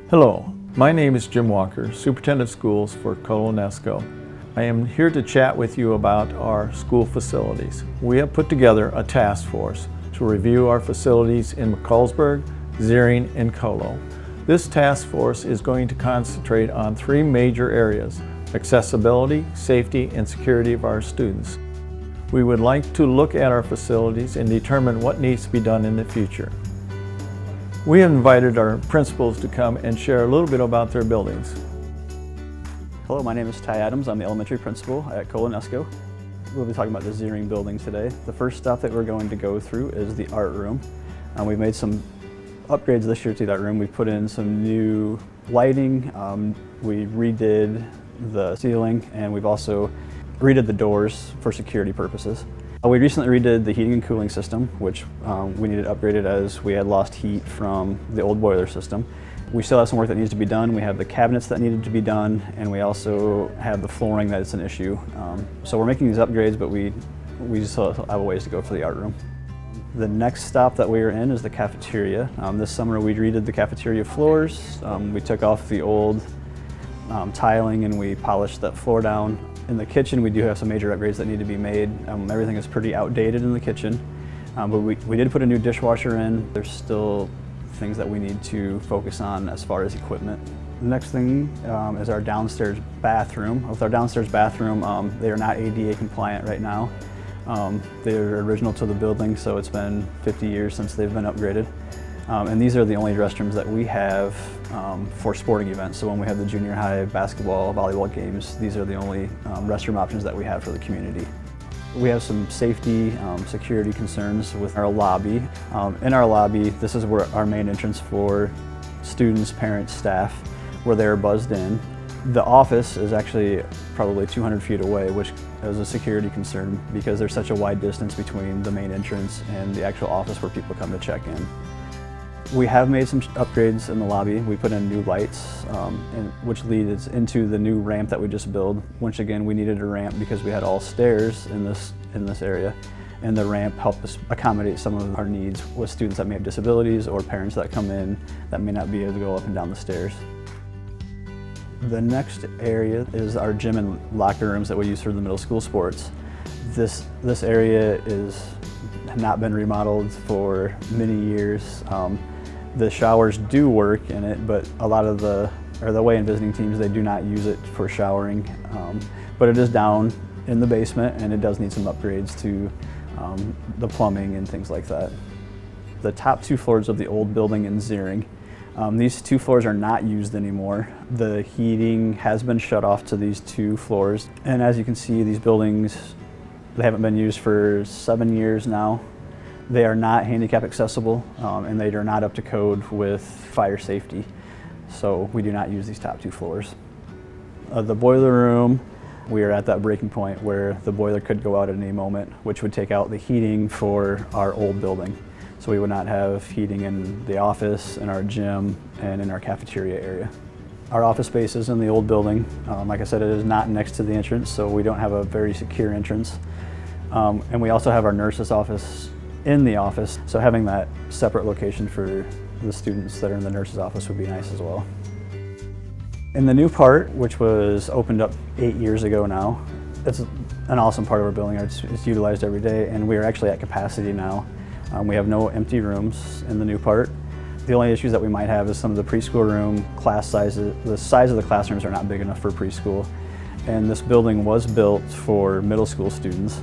Hello, my name is Jim Walker, Superintendent of Schools for Colo-NESCO. I am here to chat with you about our school facilities. We have put together a task force to review our facilities in McCallsburg, Ziering, and Colo. This task force is going to concentrate on three major areas: accessibility, safety, and security of our students. We would like to look at our facilities and determine what needs to be done in the future. We have invited our principals to come and share a little bit about their buildings. Hello, my name is Ty Adams. I'm the elementary principal at Colo-NESCO. We'll be talking about the Ziering building today. The first stop that we're going to go through is the art room. We've made some upgrades this year to that room. We put in some new lighting. We redid the ceiling, and we've also redid the doors for security purposes. We recently redid the heating and cooling system, which we needed upgraded as we had lost heat from the old boiler system. We still have some work that needs to be done. We have the cabinets that needed to be done, and we also have the flooring that is an issue. So we're making these upgrades, but we still have a ways to go for the art room. The next stop that we are in is the cafeteria. This summer we redid the cafeteria floors. We took off the old tiling and we polished that floor down. In the kitchen, we do have some major upgrades that need to be made. Everything is pretty outdated in the kitchen, but we did put a new dishwasher in. There's still things that we need to focus on as far as equipment. The next thing is our downstairs bathroom. With our downstairs bathroom, they are not ADA compliant right now. They're original to the building, so it's been 50 years since they've been upgraded. And these are the only restrooms that we have for sporting events. So when we have the junior high basketball, volleyball games, these are the only restroom options that we have for the community. We have some safety, security concerns with our lobby. In our lobby, this is where our main entrance for students, parents, staff, where they're buzzed in. The office is actually probably 200 feet away, which is a security concern because there's such a wide distance between the main entrance and the actual office where people come to check in. We have made some upgrades in the lobby. We put in new lights, which leads into the new ramp that we just built. Once again, we needed a ramp because we had all stairs in this area, and the ramp helped us accommodate some of our needs with students that may have disabilities or parents that come in that may not be able to go up and down the stairs. The next area is our gym and locker rooms that we use for the middle school sports. This area is not been remodeled for many years. The showers do work in it, but a lot of the away-in visiting teams, they do not use it for showering. But it is down in the basement, and it does need some upgrades to the plumbing and things like that. The top two floors of the old building in Ziering, these two floors are not used anymore. The heating has been shut off to these two floors, and as you can see, these buildings, they haven't been used for 7 years now. They are not handicap accessible, and they are not up to code with fire safety. So we do not use these top two floors. The boiler room, we are at that breaking point where the boiler could go out at any moment, which would take out the heating for our old building. So we would not have heating in the office, in our gym, and in our cafeteria area. Our office space is in the old building. Like I said, it is not next to the entrance, so we don't have a very secure entrance. And we also have our nurse's office in the office, so having that separate location for the students that are in the nurse's office would be nice as well. In the new part, which was opened up 8 years ago now, it's an awesome part of our building. It's utilized every day, and we are actually at capacity now. We have no empty rooms in the new part. The only issues that we might have is some of the preschool room class sizes. The size of the classrooms are not big enough for preschool, and this building was built for middle school students.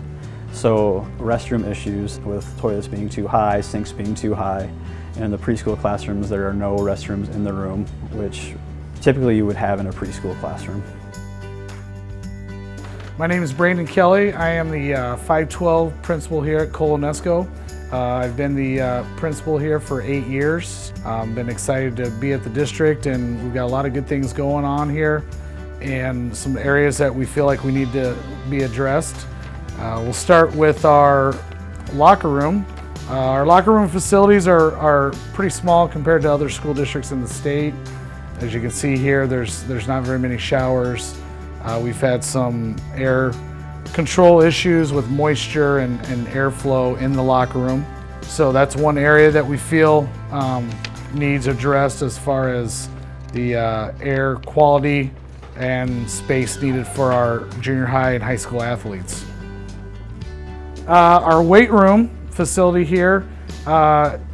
So restroom issues with toilets being too high, sinks being too high, and in the preschool classrooms there are no restrooms in the room, which typically you would have in a preschool classroom. My name is Brandon Kelly. I am the 512 principal here at Colo-NESCO. I've been the principal here for 8 years. Been excited to be at the district, and we've got a lot of good things going on here and some areas that we feel like we need to be addressed. We'll start with our locker room. Our locker room facilities are pretty small compared to other school districts in the state. As you can see here, there's not very many showers. We've had some air control issues with moisture and airflow in the locker room. So that's one area that we feel needs addressed as far as the air quality and space needed for our junior high and high school athletes. Our weight room facility here,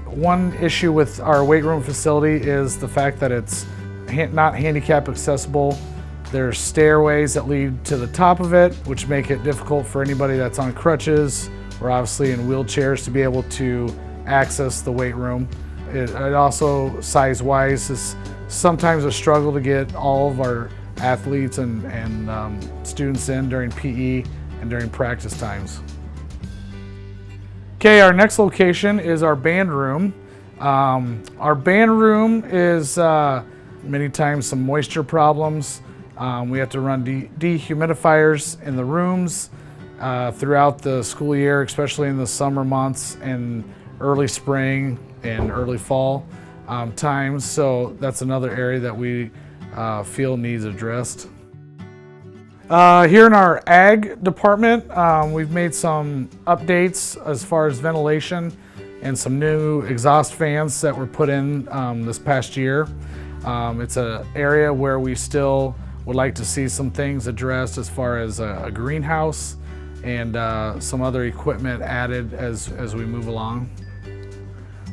one issue with our weight room facility is the fact that it's not handicap accessible. There's stairways that lead to the top of it, which make it difficult for anybody that's on crutches or obviously in wheelchairs to be able to access the weight room. It also, size-wise, is sometimes a struggle to get all of our athletes and students in during PE and during practice times. Okay, our next location is our band room. Our band room is many times some moisture problems. We have to run dehumidifiers in the rooms throughout the school year, especially in the summer months and early spring and early fall times. So that's another area that we feel needs addressed. Here in our ag department, we've made some updates as far as ventilation and some new exhaust fans that were put in this past year. It's an area where we still would like to see some things addressed as far as a greenhouse and some other equipment added as we move along.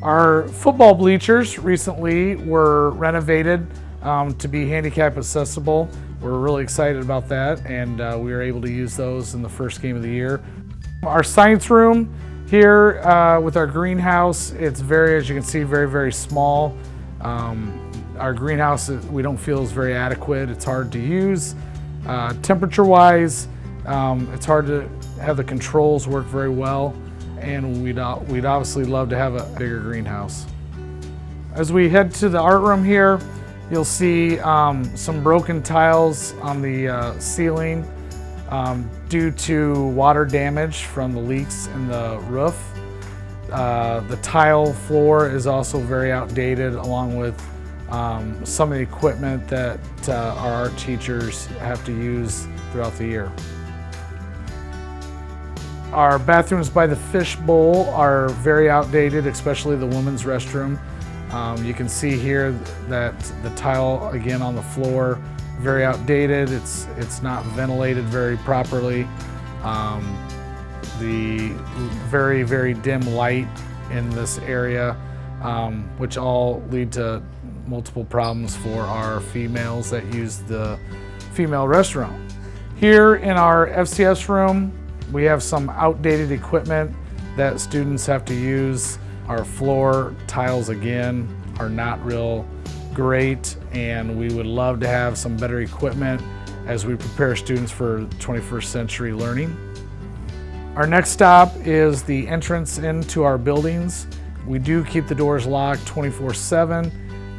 Our football bleachers recently were renovated to be handicap accessible. We're really excited about that, and we were able to use those in the first game of the year. Our science room here with our greenhouse, it's as you can see, very, very small. Our greenhouse, we don't feel is very adequate. It's hard to use. Temperature-wise, it's hard to have the controls work very well, and we'd obviously love to have a bigger greenhouse. As we head to the art room here, you'll see some broken tiles on the ceiling due to water damage from the leaks in the roof. The tile floor is also very outdated, along with some of the equipment that our art teachers have to use throughout the year. Our bathrooms by the fishbowl are very outdated, especially the women's restroom. You can see here that the tile, again, on the floor, very outdated. It's not ventilated very properly. The very, very dim light in this area, which all lead to multiple problems for our females that use the female restroom. Here in our FCS room, we have some outdated equipment that students have to use. Our floor tiles, again, are not real great, and we would love to have some better equipment as we prepare students for 21st century learning. Our next stop is the entrance into our buildings. We do keep the doors locked 24/7,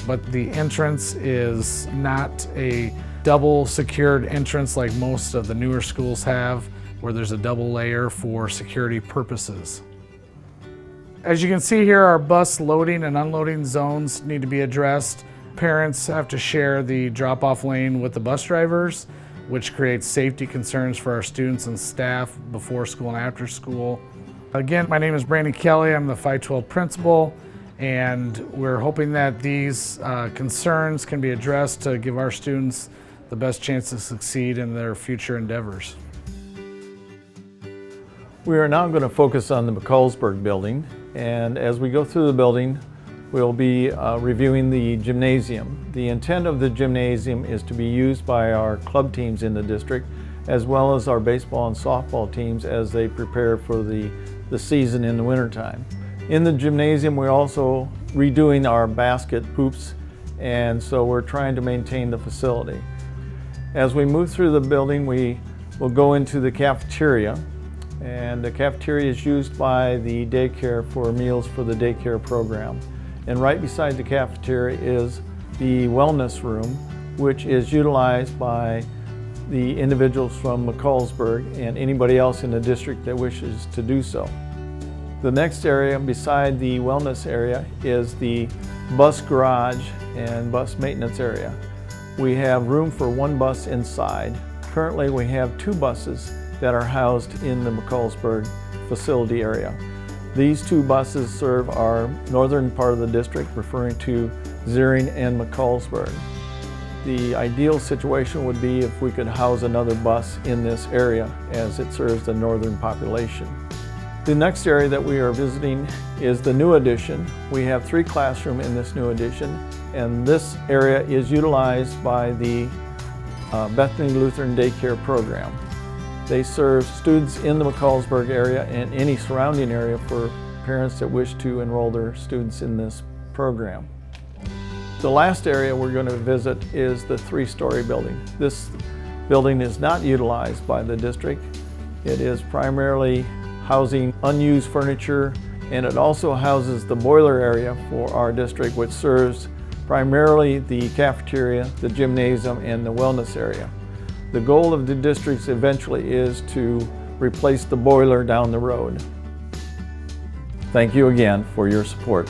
but the entrance is not a double secured entrance like most of the newer schools have, where there's a double layer for security purposes. As you can see here, our bus loading and unloading zones need to be addressed. Parents have to share the drop-off lane with the bus drivers, which creates safety concerns for our students and staff before school and after school. Again, my name is Brandon Kelly. I'm the 512 principal, and we're hoping that these concerns can be addressed to give our students the best chance to succeed in their future endeavors. We are now going to focus on the McCallsburg building, and as we go through the building, we'll be reviewing the gymnasium. The intent of the gymnasium is to be used by our club teams in the district, as well as our baseball and softball teams as they prepare for the season in the wintertime. In the gymnasium, we're also redoing our basket hoops, and so we're trying to maintain the facility. As we move through the building, we will go into the cafeteria, and the cafeteria is used by the daycare for meals for the daycare program. And right beside the cafeteria is the wellness room, which is utilized by the individuals from McCallsburg and anybody else in the district that wishes to do so. The next area beside the wellness area is the bus garage and bus maintenance area. We have room for one bus inside. Currently we have 2 buses that are housed in the McCallsburg facility area. These 2 buses serve our northern part of the district, referring to Ziering and McCallsburg. The ideal situation would be if we could house another bus in this area as it serves the northern population. The next area that we are visiting is the new addition. We have 3 classrooms in this new addition, and this area is utilized by the Bethany Lutheran Daycare Program. They serve students in the McCallsburg area and any surrounding area for parents that wish to enroll their students in this program. The last area we're going to visit is the 3-story building. This building is not utilized by the district. It is primarily housing unused furniture, and it also houses the boiler area for our district, which serves primarily the cafeteria, the gymnasium, and the wellness area. The goal of the district eventually is to replace the boiler down the road. Thank you again for your support.